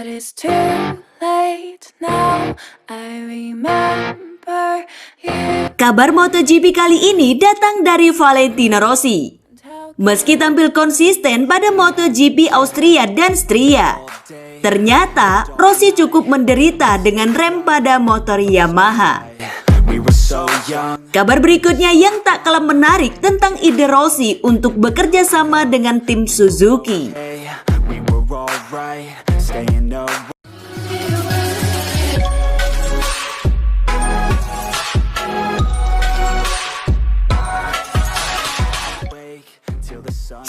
But it's too late now. I remember you. Kabar MotoGP kali ini datang dari Valentino Rossi. Meski tampil konsisten pada MotoGP Austria dan Styria, ternyata Rossi cukup menderita dengan rem pada motor Yamaha. Kabar berikutnya yang tak kalah menarik tentang ide Rossi untuk bekerja sama dengan tim Suzuki.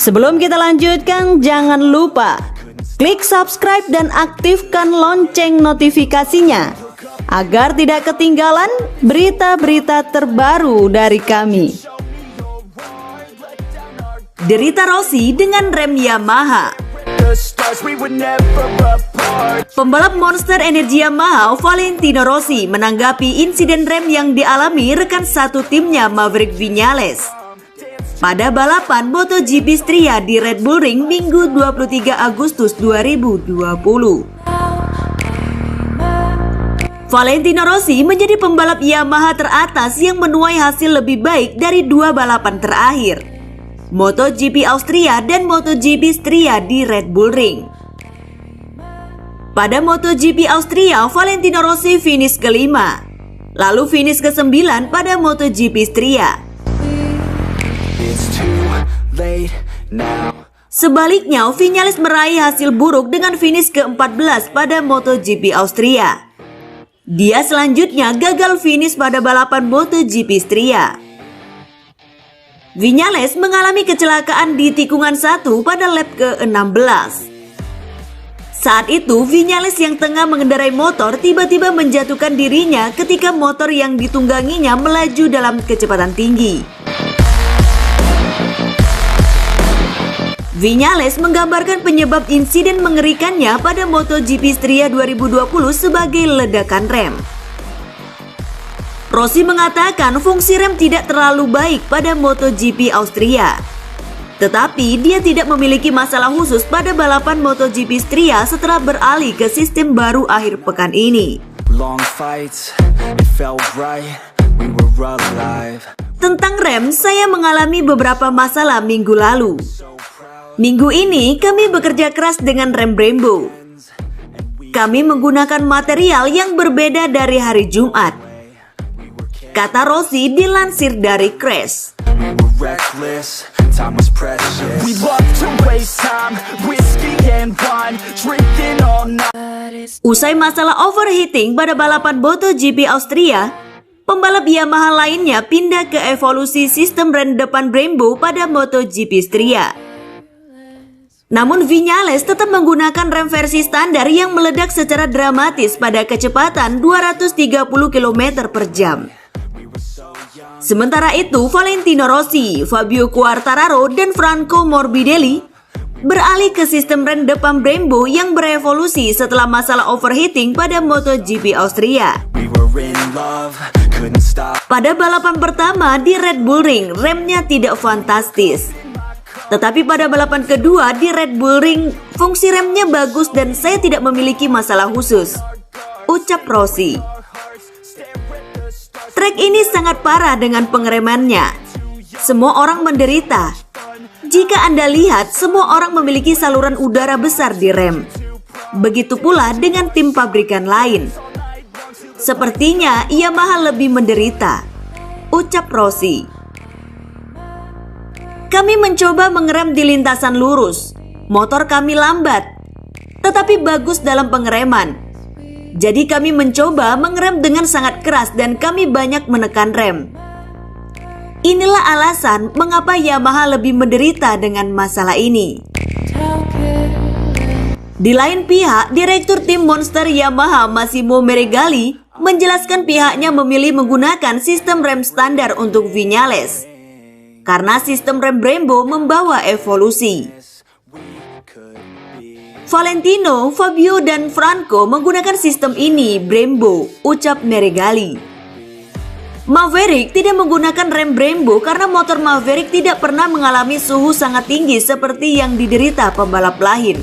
Sebelum kita lanjutkan, jangan lupa klik subscribe dan aktifkan lonceng notifikasinya agar tidak ketinggalan berita-berita terbaru dari kami. Derita Rossi dengan rem Yamaha. Pembalap Monster Energy Yamaha Valentino Rossi menanggapi insiden rem yang dialami rekan satu timnya Maverick Viñales pada balapan MotoGP Styria di Red Bull Ring Minggu 23 Agustus 2020. Valentino Rossi menjadi pembalap Yamaha teratas yang menuai hasil lebih baik dari dua balapan terakhir, MotoGP Austria dan MotoGP Styria di Red Bull Ring. Pada MotoGP Austria, Valentino Rossi finish kelima, lalu finish ke-9 pada MotoGP Styria. Sebaliknya, Viñales meraih hasil buruk dengan finish ke-14 pada MotoGP Austria. Dia selanjutnya gagal finish pada balapan MotoGP Styria. Viñales mengalami kecelakaan di tikungan 1 pada lap ke-16. Saat itu, Viñales yang tengah mengendarai motor tiba-tiba menjatuhkan dirinya ketika motor yang ditungganginya melaju dalam kecepatan tinggi. Viñales menggambarkan penyebab insiden mengerikannya pada MotoGP Styria 2020 sebagai ledakan rem. Rossi mengatakan fungsi rem tidak terlalu baik pada MotoGP Austria, tetapi dia tidak memiliki masalah khusus pada balapan MotoGP Styria setelah beralih ke sistem baru akhir pekan ini. Tentang rem, saya mengalami beberapa masalah minggu lalu. Minggu ini kami bekerja keras dengan rem Brembo. Kami menggunakan material yang berbeda dari hari Jumat, kata Rossi dilansir dari Crash. Usai masalah overheating pada balapan MotoGP Austria, pembalap Yamaha lainnya pindah ke evolusi sistem rem depan Brembo pada MotoGP Styria. Namun Viñales tetap menggunakan rem versi standar yang meledak secara dramatis pada kecepatan 230 km per jam. Sementara itu, Valentino Rossi, Fabio Quartararo, dan Franco Morbidelli beralih ke sistem rem depan Brembo yang berevolusi setelah masalah overheating pada MotoGP Austria. Pada balapan pertama di Red Bull Ring, remnya tidak fantastis. Tetapi pada balapan kedua di Red Bull Ring, fungsi remnya bagus dan saya tidak memiliki masalah khusus, ucap Rossi. Trek ini sangat parah dengan pengeremannya. Semua orang menderita. Jika Anda lihat, semua orang memiliki saluran udara besar di rem. Begitu pula dengan tim pabrikan lain. Sepertinya Yamaha lebih menderita, ucap Rossi. Kami mencoba mengerem di lintasan lurus. Motor kami lambat, tetapi bagus dalam pengereman. Jadi kami mencoba mengerem dengan sangat keras dan kami banyak menekan rem. Inilah alasan mengapa Yamaha lebih menderita dengan masalah ini. Di lain pihak, Direktur Tim Monster Yamaha Massimo Meregali menjelaskan pihaknya memilih menggunakan sistem rem standar untuk Viñales karena sistem rem Brembo membawa evolusi. Valentino, Fabio, dan Franco menggunakan sistem ini Brembo, ucap Meregali. Maverick tidak menggunakan rem Brembo karena motor Maverick tidak pernah mengalami suhu sangat tinggi seperti yang diderita pembalap lain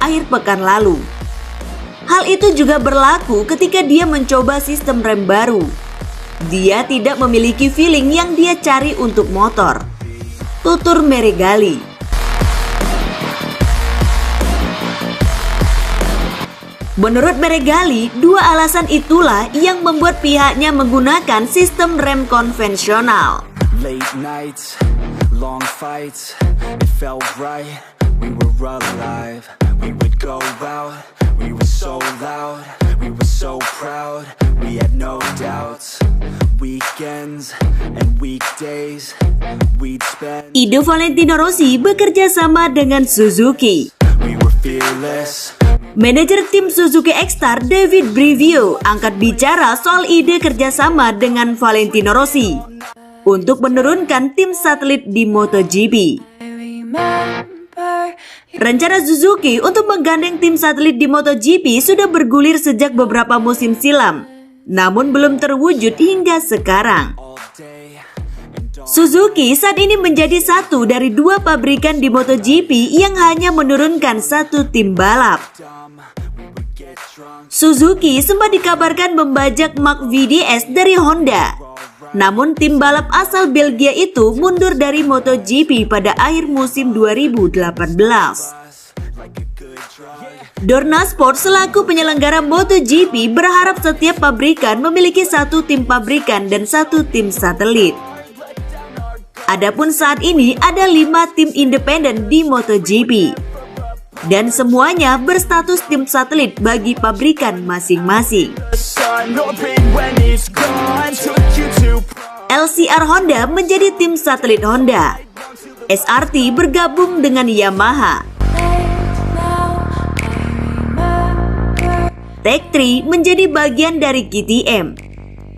akhir pekan lalu. Hal itu juga berlaku ketika dia mencoba sistem rem baru. Dia tidak memiliki feeling yang dia cari untuk motor, tutur Meregali. Menurut Meregali, dua alasan itulah yang membuat pihaknya menggunakan sistem rem konvensional. Late nights, long fights, it felt right, we were alive. We would go out, we were so loud, we were so proud, we had no doubts. Weekends and weekdays, we'd spend. Ide Valentino Rossi bekerja sama dengan Suzuki. We were fearless. Manajer tim Suzuki X-Star David Brivio angkat bicara soal ide kerjasama dengan Valentino Rossi untuk menurunkan tim satelit di MotoGP. Rencana Suzuki untuk menggandeng tim satelit di MotoGP sudah bergulir sejak beberapa musim silam, namun belum terwujud hingga sekarang. Suzuki saat ini menjadi satu dari dua pabrikan di MotoGP yang hanya menurunkan satu tim balap. Suzuki sempat dikabarkan membajak Mark VDS dari Honda. Namun tim balap asal Belgia itu mundur dari MotoGP pada akhir musim 2018. Dorna Sport selaku penyelenggara MotoGP berharap setiap pabrikan memiliki satu tim pabrikan dan satu tim satelit. Adapun saat ini ada 5 tim independen di MotoGP. Dan semuanya berstatus tim satelit bagi pabrikan masing-masing. LCR Honda menjadi tim satelit Honda. SRT bergabung dengan Yamaha. Tech 3 menjadi bagian dari KTM.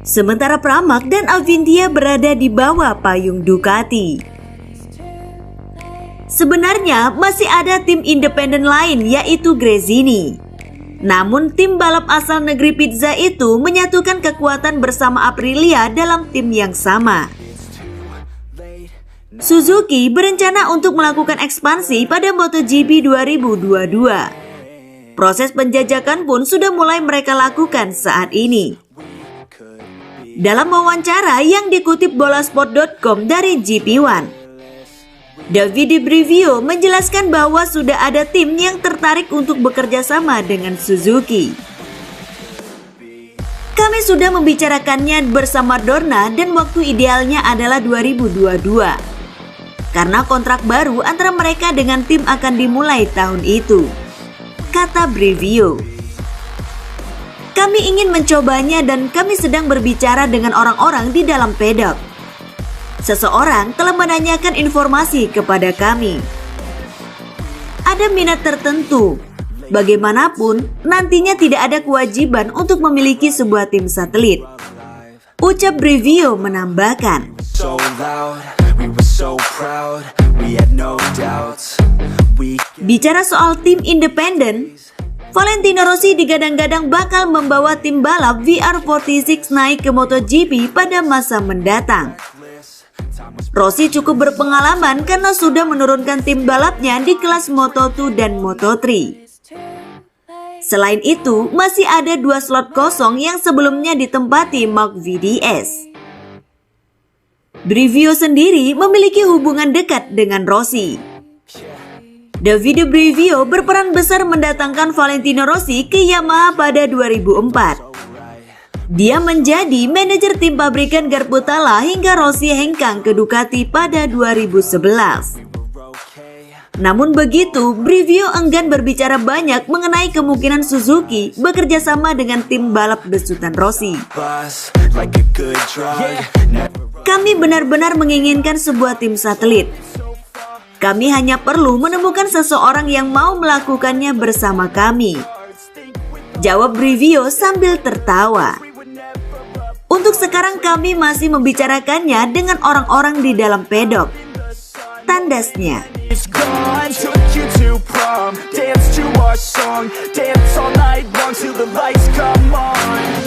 Sementara Pramac dan Avintia berada di bawah payung Ducati. Sebenarnya masih ada tim independen lain yaitu Gresini. Namun tim balap asal negeri pizza itu menyatukan kekuatan bersama Aprilia dalam tim yang sama. Suzuki berencana untuk melakukan ekspansi pada MotoGP 2022. Proses penjajakan pun sudah mulai mereka lakukan saat ini. Dalam wawancara yang dikutip bolasport.com dari GP1, David Brivio menjelaskan bahwa sudah ada tim yang tertarik untuk bekerja sama dengan Suzuki. Kami sudah membicarakannya bersama Dorna dan waktu idealnya adalah 2022. Karena kontrak baru antara mereka dengan tim akan dimulai tahun itu, kata Brivio. Kami ingin mencobanya dan kami sedang berbicara dengan orang-orang di dalam pedok. Seseorang telah menanyakan informasi kepada kami. Ada minat tertentu. Bagaimanapun, nantinya tidak ada kewajiban untuk memiliki sebuah tim satelit. Ucap Brivio menambahkan. Bicara soal tim independen, Valentino Rossi digadang-gadang bakal membawa tim balap VR46 naik ke MotoGP pada masa mendatang. Rossi cukup berpengalaman karena sudah menurunkan tim balapnya di kelas Moto2 dan Moto3. Selain itu, masih ada 2 slot kosong yang sebelumnya ditempati Mark VDS. Brivio sendiri memiliki hubungan dekat dengan Rossi. David Brivio berperan besar mendatangkan Valentino Rossi ke Yamaha pada 2004. Dia menjadi manajer tim pabrikan Garputala hingga Rossi hengkang ke Ducati pada 2011. Namun begitu, Brivio enggan berbicara banyak mengenai kemungkinan Suzuki bekerja sama dengan tim balap besutan Rossi. Kami benar-benar menginginkan sebuah tim satelit. Kami hanya perlu menemukan seseorang yang mau melakukannya bersama kami, jawab Brivio sambil tertawa. Untuk sekarang kami masih membicarakannya dengan orang-orang di dalam pedok, tandasnya. Dance to our song, dance all night long till the lights come on.